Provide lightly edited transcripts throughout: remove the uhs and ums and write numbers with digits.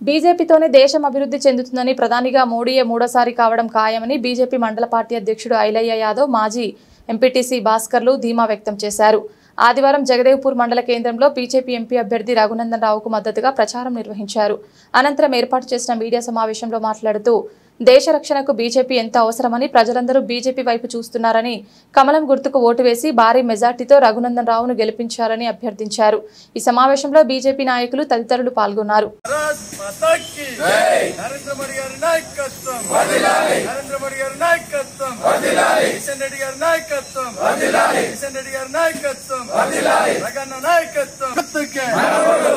బీజేపీతోనే దేశం అభివృద్ధి చెందుతుందని ప్రధానిగా మోడీయే మూడోసారి కావడం ఖాయమని బీజేపీ మండల పార్టీ అధ్యక్షుడు ఐలయ్య యాదవ్, మాజీ ఎంపీటీసీ భాస్కర్లు ధీమా వ్యక్తం చేశారు. ఆదివారం జగదేవ్పూర్ మండల కేంద్రంలో బీజేపీ ఎంపీ అభ్యర్థి రఘునందన్ రావుకు మద్దతుగా ప్రచారం నిర్వహించారు. అనంతరం ఏర్పాటు చేసిన మీడియా సమావేశంలో మాట్లాడుతూ దేశ రక్షణకు బీజేపీ ఎంత అవసరమని, ప్రజలందరూ బీజేపీ వైపు చూస్తున్నారని, కమలం గుర్తుకు ఓటు వేసి భారీ మెజార్టీతో రఘునందన్ రావును గెలిపించాలని అభ్యర్థించారు. ఈ సమావేశంలో బీజేపీ నాయకులు తదితరులు పాల్గొన్నారు.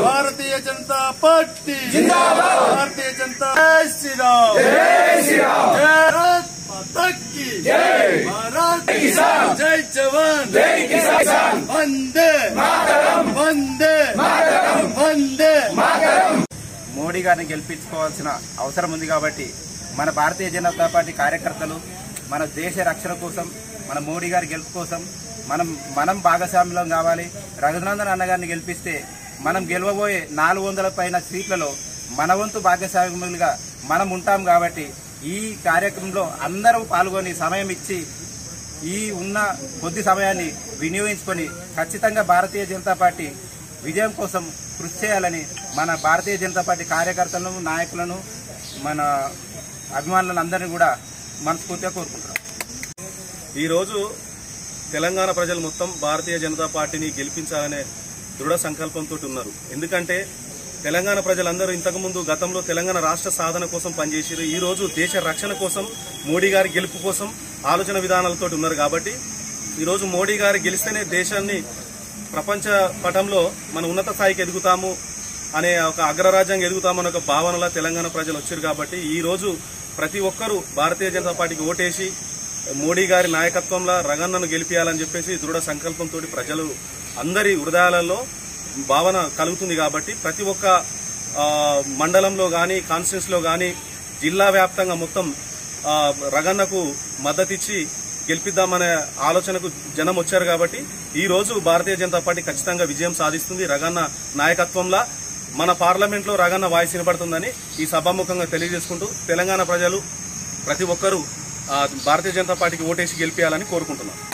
భారతీయ జనతా పార్టీ జిందాబాద్. భారతీయ జనతా జై జవాన్ జై కిసాన్ వందే మాతరం వందే మాతరం వందే మాతరం. మోడీ గారిని గెలిపించుకోవాల్సిన అవసరం ఉంది కాబట్టి మన భారతీయ జనతా పార్టీ కార్యకర్తలు మన దేశ రక్షణ కోసం, మన మోడీ గారి గెలుపు కోసం మనం భాగస్వామ్యం కావాలి. రఘునందన్ అన్నగారిని గెలిపిస్తే మనం గెలవబోయే 400 పైన సీట్లలో మన వంతు భాగస్వామ్యులుగా మనం ఉంటాం. కాబట్టి ఈ కార్యక్రమంలో అందరూ పాల్గొని సమయం ఇచ్చి ఈ ఉన్న కొద్ది సమయాన్ని వినియోగించుకొని ఖచ్చితంగా భారతీయ జనతా పార్టీ విజయం కోసం కృషి చేయాలని మన భారతీయ జనతా పార్టీ కార్యకర్తలను, నాయకులను, మన అభిమానులను అందరినీ కూడా మనస్ఫూర్తిగా కోరుకుంటున్నాం. ఈరోజు తెలంగాణ ప్రజలు మొత్తం భారతీయ జనతా పార్టీని గెలిపించాలనే దృఢ సంకల్పంతో ఉన్నారు. ఎందుకంటే తెలంగాణ ప్రజలందరూ ఇంతకుముందు గతంలో తెలంగాణ రాష్ట్ర సాధన కోసం పనిచేసారు. ఈ రోజు దేశ రక్షణ కోసం, మోడీ గారి గెలుపు కోసం ఆలోచన విధానాలతో ఉన్నారు. కాబట్టి ఈరోజు మోడీ గారు గెలిస్తేనే దేశాన్ని ప్రపంచ పటంలో మన ఉన్నత స్థాయికి ఎదుగుతాము అనే ఒక అగ్రరాజ్యంగా ఎదుగుతామనే ఒక భావనలో తెలంగాణ ప్రజలు వచ్చారు. కాబట్టి ఈ రోజు ప్రతి ఒక్కరూ భారతీయ జనతా పార్టీకి ఓటేసి మోడీ గారి నాయకత్వంలో రఘన్నను గెలిపించాలని చెప్పేసి దృఢ సంకల్పంతో ప్రజలు అందరి హృదయాలలో భావన కలుగుతుంది. కాబట్టి ప్రతి ఒక్క మండలంలో కానీ, కాన్స్టిట్యూన్సీలో కానీ, జిల్లా వ్యాప్తంగా మొత్తం రఘన్నకు మద్దతిచ్చి గెలిపిద్దామనే ఆలోచనకు జనం వచ్చారు. కాబట్టి ఈ రోజు భారతీయ జనతా పార్టీ ఖచ్చితంగా విజయం సాధిస్తుంది. రఘన్న నాయకత్వంలో మన పార్లమెంట్లో రఘన్న వాయిస్ వినబడుతుందని ఈ సభాముఖంగా తెలియజేసుకుంటూ తెలంగాణ ప్రజలు ప్రతి ఒక్కరూ భారతీయ జనతా పార్టీకి ఓటేసి గెలిపించాలని కోరుకుంటున్నాం.